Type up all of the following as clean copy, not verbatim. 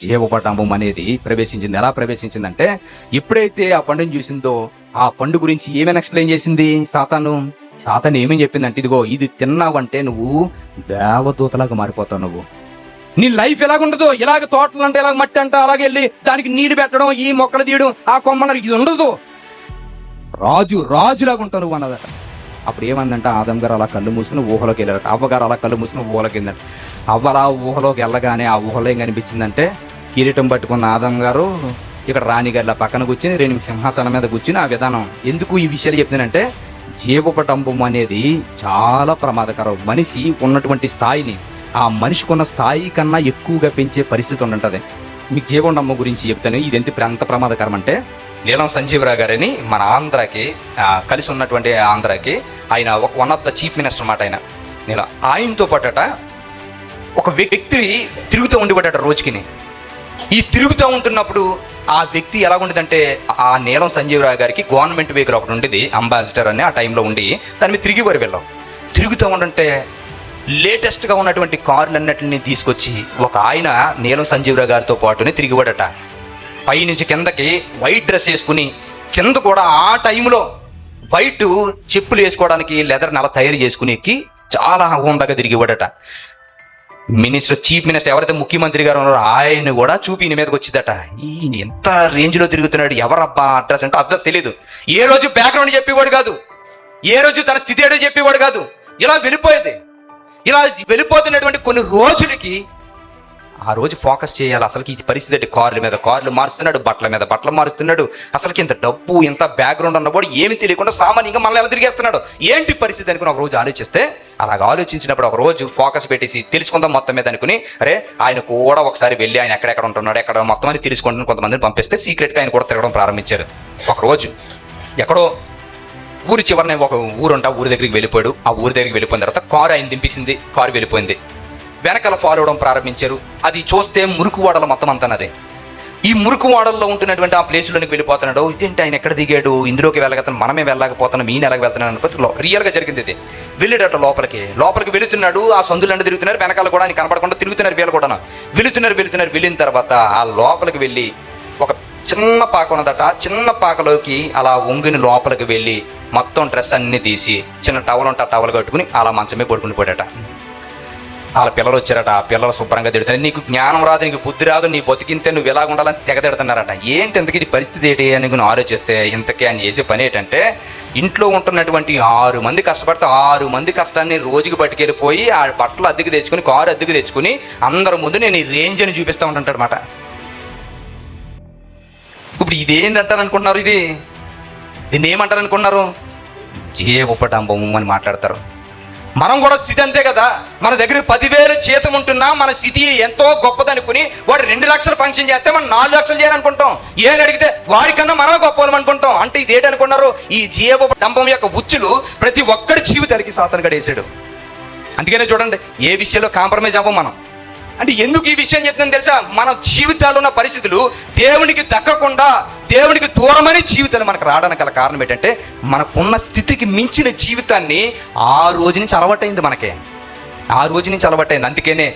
జీవపటంబం అనేది ప్రవేశించింది. ఎలా ప్రవేశించిందంటే, ఎప్పుడైతే ఆ పండుని చూసిందో ఆ పండు గురించి ఏమైనా ఎక్స్ప్లెయిన్ చేసింది సాతాను ఏమేం చెప్పిందంటే, ఇదిగో ఇది తిన్నావంటే నువ్వు దేవదూతలాగా మారిపోతావు. నువ్వు నీ లైఫ్ ఎలాగుండదు, ఇలాగ తోటలు అంటే ఇలాగ మట్టి అంటే అలాగే వెళ్ళి దానికి నీళ్లు పెట్టడం, ఈ మొక్కలు తీయడం, ఆ కొమ్మలు ఇది ఉండదు. రాజులాగా ఉంటావు నువ్వు అన్నదట. అప్పుడు ఏమందంటే, ఆదం గారు అలా కళ్ళు మూసుకుని ఊహలోకి వెళ్ళారట. అవ్వగారు అలా కళ్ళు మూసుకుని ఊహలోకి వెళ్ళారు. అవ్వ అలా ఊహలోకి వెళ్ళగానే ఆ ఊహలో ఏం కనిపించిందంటే, కిరీటం పట్టుకున్న ఆదం గారు ఇక్కడ రాణిగారిలా పక్కన కూర్చుని 2 సింహాసనం మీద కూర్చుని ఆ విధానం. ఎందుకు ఈ విషయాలు చెప్తున్నానంటే, జీవపటంబం అనేది చాలా ప్రమాదకరం. మనిషి ఉన్నటువంటి స్థాయిని ఆ మనిషికున్న స్థాయి కన్నా ఎక్కువగా పెంచే పరిస్థితి ఉంటుంది. మీకు జీవపటంబం గురించి చెప్తాను. ఇది ఎంత ప్రమాదకరం అంటే, నీలం సంజీవరావు గారని మన ఆంధ్రాకి కలిసి ఉన్నటువంటి ఆంధ్రాకి ఆయన ఒక one of the chief minister అన్నమాట. ఆయనతో పాటట ఒక వ్యక్తి తిరుగుతూ ఉండిపడ్డాడు రోజుకిని. ఈ తిరుగుతూ ఉంటున్నప్పుడు ఆ వ్యక్తి ఎలా ఉండేదంటే, ఆ నీలం సంజీవరావు గారికి గవర్నమెంట్ వెహికల్ ఒకటి ఉండేది, అంబాసిడర్ అని ఆ టైంలో ఉండి దాని మీద తిరుగుతూ ఉండంటే లేటెస్ట్గా ఉన్నటువంటి కార్లన్నిటిని తీసుకొచ్చి ఒక ఆయన నీలం సంజీవరావు గారితో పాటునే తిరిగిపడట. పైనుంచి కిందకి వైట్ డ్రెస్ వేసుకుని, కింద కూడా ఆ టైంలో వైట్ చెప్పులు వేసుకోవడానికి లెదర్ నెల తయారు చేసుకుని ఎక్కి చాలా హోందాగా తిరిగిపడట. చీఫ్ మినిస్టర్ ఎవరైతే ముఖ్యమంత్రి గారు ఉన్నారో ఆయన కూడా చూపి ఈయన మీదకి వచ్చిందట. ఈయన ఎంత రేంజ్లో తిరుగుతున్నాడు, ఎవరబ్బా అడ్రస్ అంటే అడ్రస్ తెలియదు. ఏ రోజు బ్యాక్గ్రౌండ్ చెప్పేవాడు కాదు, ఏ రోజు తన స్థితి ఏడో చెప్పేవాడు కాదు. ఇలా వెళ్ళిపోతున్నటువంటి కొన్ని రోజులకి ఆ రోజు ఫోకస్ చేయాలి. అసలుకి ఇది పరిస్థితి అంటే, కార్లు మారుస్తున్నాడు, బట్టల మీద బట్టలు మారుస్తున్నాడు. అసలుకి ఇంత డబ్బు, ఇంత బ్యాక్గ్రౌండ్ ఉన్నవాడు ఏమి తెలియకుండా సామాన్యంగా మనల్ని ఎలా తిరిగేస్తున్నాడు, ఏంటి పరిస్థితి అనుకుని ఒక రోజు ఆలోచిస్తే, అలాగ ఆలోచించినప్పుడు ఒక రోజు ఫోకస్ పెట్టేసి తెలుసుకుందాం మొత్తం మీద అనుకుని, అరే ఆయన కూడా ఒకసారి వెళ్ళి ఆయన ఎక్కడెక్కడ ఉంటున్నాడు, ఎక్కడ మొత్తం అని తెలుసుకుంటున్నాను కొంతమందిని పంపిస్తే సీక్రెట్గా ఆయన కూడా తిరగడం ప్రారంభించారు. ఒక రోజు ఎక్కడో ఊరి చివరిని ఒక ఊరి దగ్గరికి వెళ్ళిపోయాడు. ఆ ఊరి దగ్గరికి వెళ్ళిపోయిన తర్వాత కారు ఆయన దింపేసింది, కారు వెళ్ళిపోయింది. వెనకాల ఫాలో అవడం ప్రారంభించారు. అది చూస్తే మురుకువాడల మొత్తం అంతనదే. ఈ మురుకువాడల్లో ఉంటున్నటువంటి ఆ ప్లేసులోనికి వెళ్ళిపోతున్నాడు. ఇదేంటి ఆయన ఎక్కడ దిగాడు, ఇందులోకి వెళ్ళగలుగుతాను, మనమే వెళ్ళకపోతున్నాం, ఈయన ఎలాగ వెళ్తున్నాను అనుకో. రియల్గా జరిగింది ఇది. వెళ్ళేటట్టు లోపలికి వెళుతున్నాడు. ఆ సందులంటే తిరుగుతున్నారు, వెనకాల కూడా ఆయన కనపడకుండా తిరుగుతున్నారు. వీళ్ళు కూడా వెళుతున్నారు. వెళ్ళిన తర్వాత ఆ లోపలికి వెళ్ళి ఒక చిన్న పాక ఉన్నదట. చిన్న పాకలోకి అలా వంగిని లోపలికి వెళ్ళి మొత్తం డ్రెస్ అన్ని తీసి చిన్న టవల్ ఉంటే ఆ టవల్ కట్టుకుని అలా మంచమే పడుకుని పోయాడట. వాళ్ళ పిల్లలు వచ్చారట. ఆ పిల్లలు శుభ్రంగా తిడుతున్నారు. నీకు జ్ఞానం రాదు, నీకు బుద్ధి రాదు, నీ బతికింతే నువ్వు ఎలాగ ఉండాలని తెగ తిడుతున్నారట. ఏంటి ఇంతకీ పరిస్థితి ఏంటి అని నేను ఆలోచిస్తే, ఇంతకీ ఆయన చేసే పని ఏంటంటే, ఇంట్లో ఉంటున్నటువంటి 6 మంది కష్టపడితే 6 మంది కష్టాన్ని రోజుకి పట్టుకెళ్ళిపోయి ఆ బట్టలు అద్దెకి తెచ్చుకుని, కారు అద్దెకి తెచ్చుకుని అందరి ముందు నేను ఈ రేంజ్ అని చూపిస్తూ ఉంటాడు అనమాట. ఇప్పుడు ఇదేంటంటారు అనుకుంటున్నారు, దీన్ని ఏమంటారు అనుకుంటున్నారు? జీవపటంబం అని మాట్లాడతారు. మనం కూడా స్థితి అంతే కదా. మన దగ్గర 10,000 జీతం ఉంటున్నా మన స్థితి ఎంతో గొప్పదనుకుని వాడు 2 లక్షలు ఫంక్షన్ చేస్తే మనం 4 లక్షలు చేయాలనుకుంటాం. ఏని అడిగితే వాడికన్నా మనమే గొప్ప అనుకుంటాం. అంటే ఇదేంటనుకున్నారు? ఈ జీవపటంబం యొక్క ఉచ్చులు ప్రతి ఒక్కడి జీవితానికి సాతాను గడేసాడు. అందుకనే చూడండి, ఏ విషయంలో కాంప్రమైజ్ అవ్వం మనం. అంటే ఎందుకు ఈ విషయం చెప్తుందని తెలుసా? మన జీవితాల్లో ఉన్న పరిస్థితులు దేవునికి దక్కకుండా, దేవునికి దూరమని జీవితాలు మనకు రావడానికి గల కారణం ఏంటంటే, మనకున్న స్థితికి మించిన జీవితాన్ని ఆ రోజు నుంచి అలవాటైంది. అందుకనే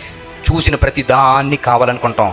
చూసిన ప్రతి దాన్ని కావాలనుకుంటాం.